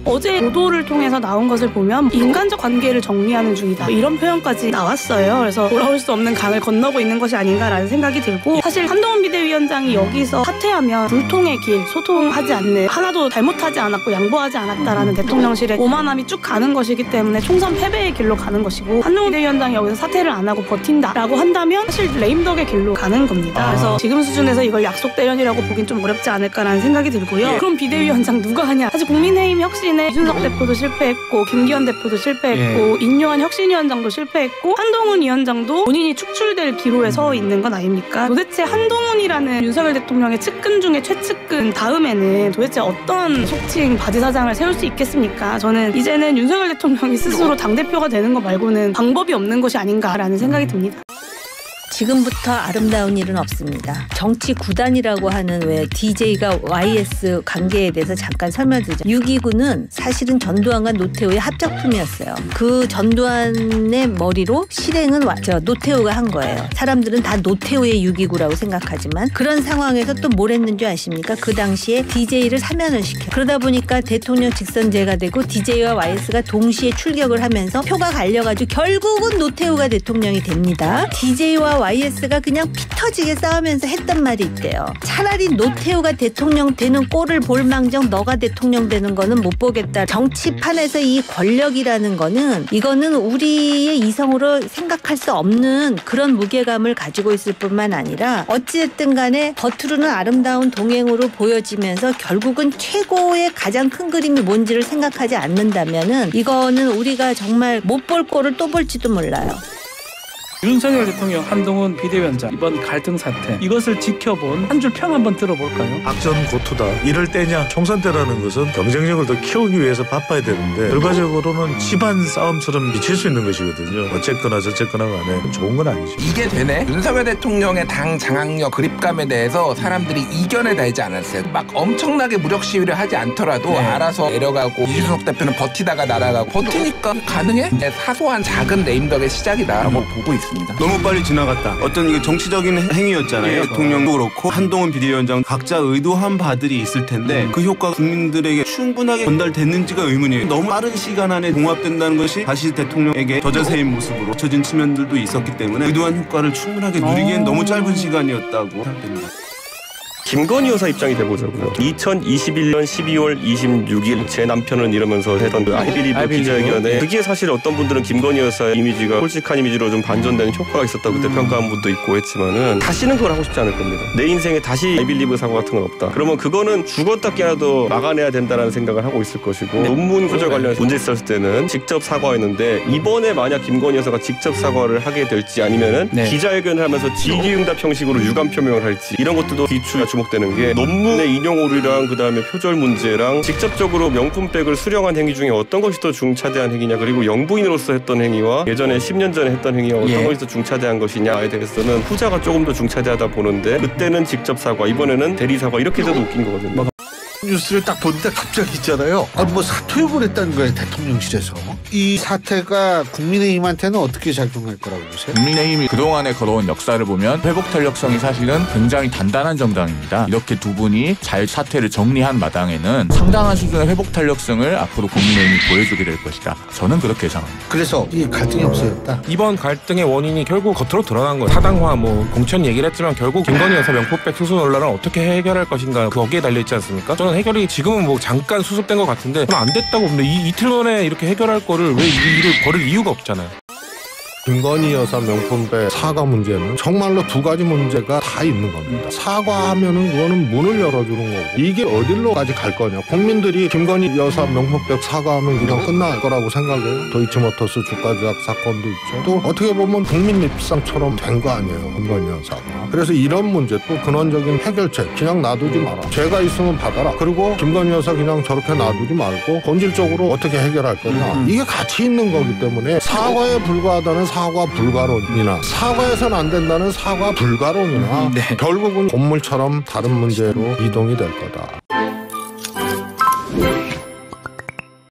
어제 보도를 통해서 나온 것을 보면 인간적 관계를 정리하는 중이다, 이런 표현까지 나왔어요. 그래서 돌아올 수 없는 강을 건너고 있는 것이 아닌가라는 생각이 들고, 사실 한동훈 비대위원장이 여기서 사퇴하면 불통의 길, 소통하지 않는, 하나도 잘못하지 않았고 양보하지 않았다라는 대통령실의 오만함이 쭉 가는 것이기 때문에 총선 패배의 길로 가는 것이고, 한동훈 비대위원장이 여기서 사퇴를 안 하고 버틴다라고 한다면 사실 레임덕의 길로 가는 겁니다. 그래서 지금 수준에서 이걸 약속 대련이라고 보긴 좀 어렵지 않을까라는 생각이 들고요. 그럼 비대위원장 누가 하냐? 사실 국민의힘 혁신에 이준석 대표도 실패했고, 김기현 대표도 실패했고, 인요한 혁신위원장도 실패했고, 한동훈 위원장도 본인이 축출될 기로에 서 있는 건 아닙니까? 도대체 한동훈이라는 윤석열 대통령의 측근 중에 최측근 다음에는 도대체 어떤 속칭 바지사장을 세울 수 있겠습니까? 저는 이제는 윤석열 대통령이 스스로 당대표가 되는 것 말고는 방법이 없는 것이 아닌가라는 생각이 듭니다. 지금부터 아름다운 일은 없습니다. 정치 구단이라고 하는 왜 DJ가 YS 관계에 대해서 잠깐 설명드리죠. 6.29는 사실은 전두환과 노태우의 합작품이었어요. 그 전두환의 머리로 실행은 노태우가 한 거예요. 사람들은 다 노태우의 6.29라고 생각하지만, 그런 상황에서 또 뭘 했는 줄 아십니까? 그 당시에 DJ를 사면을 시켜요. 그러다 보니까 대통령 직선제가 되고 DJ와 YS가 동시에 출격을 하면서 표가 갈려가지고 결국은 노태우가 대통령이 됩니다. DJ와 YS가 그냥 피 터지게 싸우면서 했단 말이 있대요. 차라리 노태우가 대통령 되는 꼴을 볼 망정 너가 대통령 되는 거는 못 보겠다. 정치판에서 이 권력이라는 거는, 이거는 우리의 이성으로 생각할 수 없는 그런 무게감을 가지고 있을 뿐만 아니라, 어찌됐든 간에 겉으로는 아름다운 동행으로 보여지면서 결국은 최고의 가장 큰 그림이 뭔지를 생각하지 않는다면은 이거는 우리가 정말 못 볼 꼴을 또 볼지도 몰라요. 윤석열 대통령, 한동훈 비대위원장 이번 갈등 사태, 이것을 지켜본 한 줄 평 한번 들어볼까요? 악전고투다, 이럴 때냐. 총선 때라는 것은 경쟁력을 더 키우기 위해서 바빠야 되는데 결과적으로는 집안 싸움처럼 비칠 수 있는 것이거든요. 어쨌거나 저쨌거나 간에 좋은 건 아니죠. 이게 되네? 윤석열 대통령의 당 장악력, 그립감에 대해서 사람들이 이겨내다지 않았어요. 막 엄청나게 무력 시위를 하지 않더라도 알아서 내려가고, 이준석 대표는 버티다가 날아가고, 버티니까 가능해? 사소한 작은 레임덕의 시작이다라고 보고 있습니다. 너무 빨리 지나갔다. 어떤 정치적인 행위였잖아요. 대통령도 그렇고 한동훈 비대위원장, 각자 의도한 바들이 있을 텐데 그 효과가 국민들에게 충분하게 전달됐는지가 의문이에요. 너무 빠른 시간 안에 봉합된다는 것이 다시 대통령에게 저자세인 모습으로 비춰진 측면들도 있었기 때문에 의도한 효과를 충분하게 누리기엔 너무 짧은 시간이었다고 생각됩니다. 김건희 여사 입장이 돼보자고요. 2021년 12월 26일 제 남편은 이러면서 했던 그 아이빌리브 기자회견에, 그게 사실 어떤 분들은 김건희 여사의 이미지가 솔직한 이미지로 좀 반전되는 효과가 있었다고 그때 평가한 분도 있고 했지만은, 다시는 그걸 하고 싶지 않을 겁니다. 내 인생에 다시 아이빌리브 사고 같은 건 없다. 그러면 그거는 죽었다 깨라도 막아내야 된다는 생각을 하고 있을 것이고, 논문 구절 관련해서 문제 있었을 때는 직접 사과했는데, 이번에 만약 김건희 여사가 직접 사과를 하게 될지, 아니면은 기자회견을 하면서 질의응답 형식으로 유감 표명을 할지, 이런 것들도 귀추가 주목되는 게, 논문의 인용 오류랑 그다음에 표절 문제랑 직접적으로 명품백을 수령한 행위 중에 어떤 것이 더 중차대한 행위냐, 그리고 영부인으로서 했던 행위와 예전에 10년 전에 했던 행위와 어떤 것이 더 중차대한 것이냐에 대해서는 후자가 조금 더 중차대하다 보는데, 그때는 직접 사과, 이번에는 대리 사과, 이렇게 돼도 웃긴 거거든요. 뉴스를 딱 보는데 갑자기 있잖아요. 뭐 사퇴해버렸다는 거예요, 대통령실에서. 이 사태가 국민의힘한테는 어떻게 작용할 거라고 보세요? 국민의힘이 그동안에 걸어온 역사를 보면 회복 탄력성이 사실은 굉장히 단단한 정당입니다. 이렇게 두 분이 잘 사태를 정리한 마당에는 상당한 수준의 회복 탄력성을 앞으로 국민의힘이 보여주게 될 것이다. 저는 그렇게 예상합니다. 그래서 이 갈등이 없어졌다. 이번 갈등의 원인이 결국 겉으로 드러난 거예요. 사당화, 공천 얘기를 했지만 결국 김건희 여사 명품백 수수 논란을 어떻게 해결할 것인가, 거기에 달려있지 않습니까? 저는 해결이 지금은 잠깐 수습된 것 같은데, 저는 안 됐다고 봅니다. 이틀 만에 이렇게 해결할 거를 왜 이 일을 벌일 이유가 없잖아요. 김건희 여사 명품백 사과 문제는 정말로 두 가지 문제가 다 있는 겁니다. 사과하면은 그거는 문을 열어주는 거고, 이게 어디로까지 갈 거냐. 국민들이 김건희 여사 명품백 사과하면 그냥 끝날 거라고 생각해요. 도이치모터스 주가 조작 사건도 있죠. 또 어떻게 보면 국민 입상처럼 된 거 아니에요, 김건희 여사가. 그래서 이런 문제, 또 근원적인 해결책 그냥 놔두지 마라. 죄가 있으면 받아라. 그리고 김건희 여사 그냥 저렇게 놔두지 말고 본질적으로 어떻게 해결할 거냐. 이게 같이 있는 거기 때문에 사과에 불과하다는 사과 불가론이나, 사과해서는 안 된다는 사과 불가론이나 결국은 본물처럼 다른 문제로 이동이 될 거다.